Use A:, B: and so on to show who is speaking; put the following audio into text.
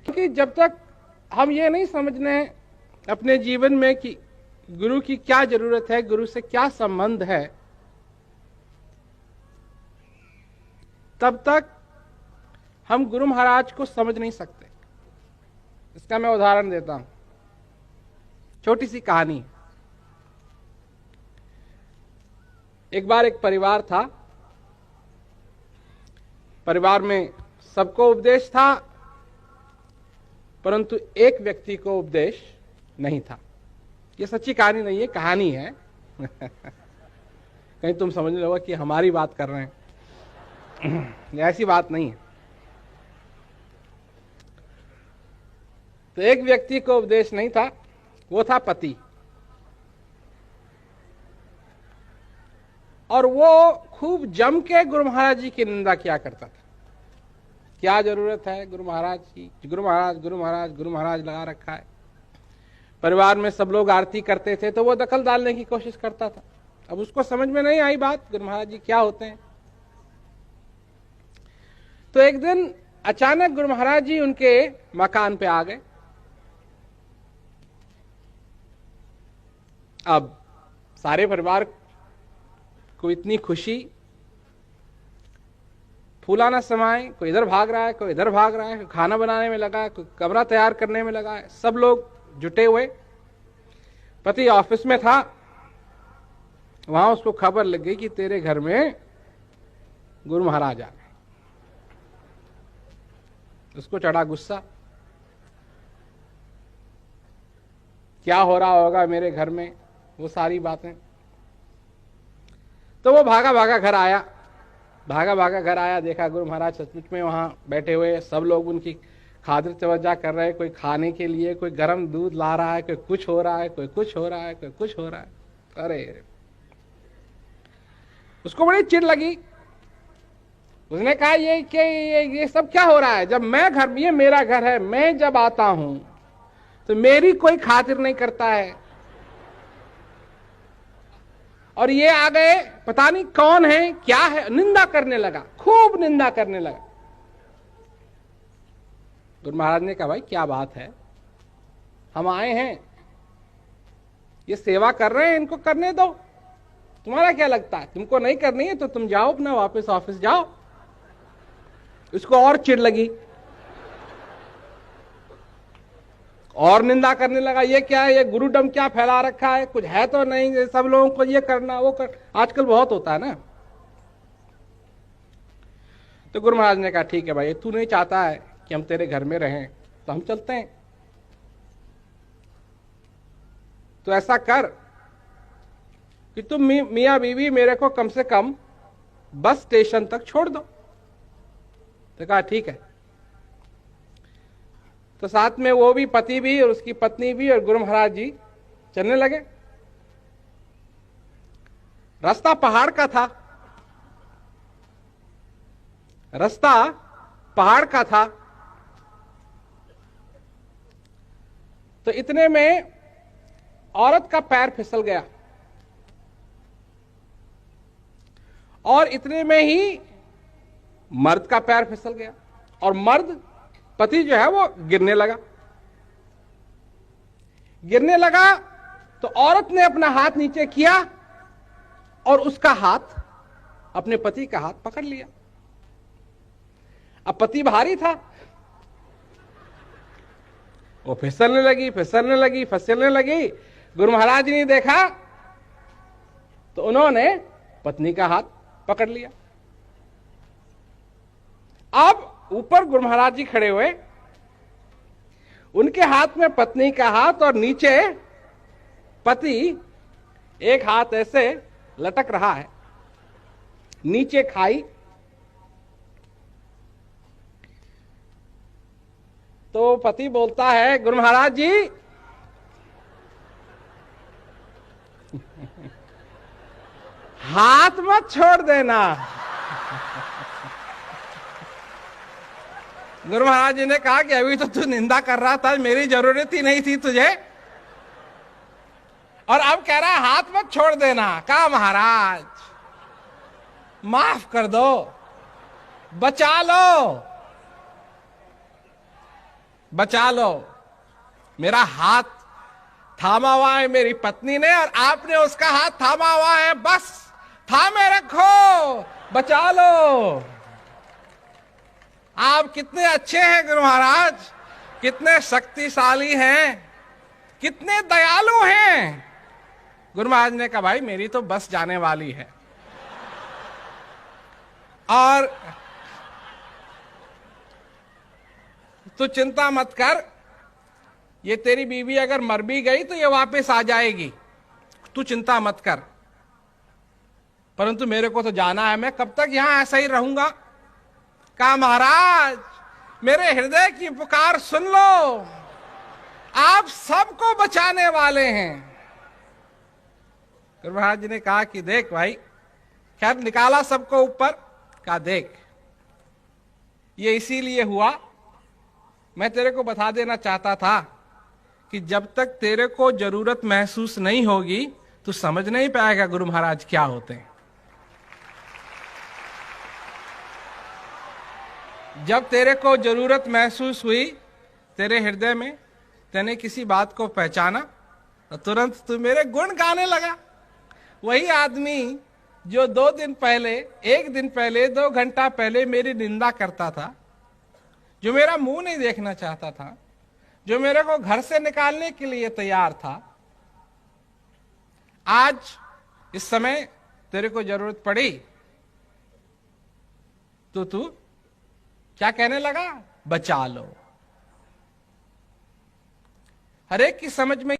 A: कि जब तक हम ये नहीं समझने अपने जीवन में कि गुरु की क्या जरूरत है, गुरु से क्या संबंध है, तब तक हम गुरु महाराज को समझ नहीं सकते। इसका मैं उदाहरण देता हूं, छोटी सी कहानी। एक बार एक परिवार था, परिवार में सबको उपदेश था, परंतु एक व्यक्ति को उपदेश नहीं था। ये सच्ची कहानी नहीं है, कहानी है। कहीं तुम समझने लगो कि हमारी बात कर रहे हैं। ऐसी बात नहीं है। तो एक व्यक्ति को उपदेश नहीं था, वो था पति। और वो खूब जम के गुरु महाराज जी की निंदा किया करता था। क्या जरूरत है गुरु महाराज की, गुरु महाराज गुरु महाराज गुरु महाराज लगा रखा है। परिवार में सब लोग आरती करते थे तो वो दखल डालने की कोशिश करता था। अब उसको समझ में नहीं आई बात, गुरु महाराज जी क्या होते हैं। तो एक दिन अचानक गुरु महाराज जी उनके मकान पे आ गए। अब सारे परिवार को इतनी खुशी, फूलाना समाए, कोई इधर भाग रहा है, कोई इधर भाग रहा है, कोई खाना बनाने में लगा है, कोई कमरा तैयार करने में लगा है, सब लोग जुटे हुए। पति ऑफिस में था, वहां उसको खबर लग गई कि तेरे घर में गुरु महाराज आ गए। उसको चढ़ा गुस्सा, क्या हो रहा होगा मेरे घर में, वो सारी बातें। तो वो भागा भागा घर आया, देखा गुरु महाराज सचमुच में वहां बैठे हुए, सब लोग उनकी खातिर तवज्जो कर रहे हैं। कोई खाने के लिए, कोई गर्म दूध ला रहा है, कोई कुछ हो रहा है, कोई कुछ हो रहा है, कोई कुछ हो रहा है। अरे उसको बड़ी चिढ़ लगी। उसने कहा ये सब क्या हो रहा है, जब मैं घर, ये मेरा घर है, मैं जब आता हूं तो मेरी कोई खातिर नहीं करता है, और ये आ गए, पता नहीं कौन है क्या है। निंदा करने लगा, खूब निंदा करने लगा। गुरु महाराज ने कहा भाई क्या बात है, हम आए हैं, ये सेवा कर रहे हैं, इनको करने दो, तुम्हारा क्या लगता है, तुमको नहीं करनी है तो तुम जाओ अपना वापस ऑफिस जाओ। उसको और चिढ़ लगी और निंदा करने लगा। ये क्या है, ये गुरुडम क्या फैला रखा है, कुछ है तो नहीं, सब लोगों को ये करना वो कर, आजकल बहुत होता है ना। तो गुरु महाराज ने कहा ठीक है भाई, तू नहीं चाहता है कि हम तेरे घर में रहें तो हम चलते हैं। तो ऐसा कर कि तुम मियां बीवी मेरे को कम से कम बस स्टेशन तक छोड़ दो। तो कहा ठीक है। तो साथ में वो भी, पति भी और उसकी पत्नी भी और गुरु महाराज जी चलने लगे। रास्ता पहाड़ का था, रास्ता पहाड़ का था। तो इतने में औरत का पैर फिसल गया, और इतने में ही मर्द का पैर फिसल गया, और मर्द, पति जो है वो गिरने लगा। तो औरत ने अपना हाथ नीचे किया और उसका हाथ, अपने पति का हाथ पकड़ लिया। अब पति भारी था, वो फिसलने लगी। गुरु महाराज जी ने देखा तो उन्होंने पत्नी का हाथ पकड़ लिया। अब ऊपर गुरु महाराज जी खड़े हुए, उनके हाथ में पत्नी का हाथ और नीचे पति, एक हाथ ऐसे लटक रहा है, नीचे खाई। तो पति बोलता है गुरु महाराज जी हाथ मत छोड़ देना। गुरु महाराज जी ने कहा कि अभी तो तू निंदा कर रहा था, मेरी जरूरत ही नहीं थी तुझे, और अब कह रहा है हाथ मत छोड़ देना। कहा महाराज माफ कर दो, बचा लो। बचा लो। मेरा हाथ थामा हुआ है मेरी पत्नी ने और आपने उसका हाथ थामा हुआ है, बस थामे रखो, बचा लो। आप कितने अच्छे हैं गुरु महाराज, कितने शक्तिशाली हैं, कितने दयालु हैं। गुरु महाराज ने कहा भाई मेरी तो बस जाने वाली है और तू चिंता मत कर, ये तेरी बीवी अगर मर भी गई तो ये वापस आ जाएगी, तू चिंता मत कर, परंतु मेरे को तो जाना है, मैं कब तक यहां ऐसा ही रहूंगा। कहा महाराज मेरे हृदय की पुकार सुन लो, आप सबको बचाने वाले हैं। गुरु महाराज जी ने कहा कि देख भाई, खैर निकाला सबको ऊपर, कहा देख ये इसीलिए हुआ, मैं तेरे को बता देना चाहता था कि जब तक तेरे को जरूरत महसूस नहीं होगी तू समझ नहीं पाएगा गुरु महाराज क्या होते हैं। जब तेरे को जरूरत महसूस हुई तेरे हृदय में, तूने किसी बात को पहचाना तो तुरंत तू मेरे गुण गाने लगा। वही आदमी जो 2 दिन पहले, 1 दिन पहले, 2 घंटा पहले मेरी निंदा करता था, जो मेरा मुंह नहीं देखना चाहता था, जो मेरे को घर से निकालने के लिए तैयार था, आज इस समय तेरे को जरूरत पड़ी तो तू क्या कहने लगा, बचा लो। हर एक की समझ में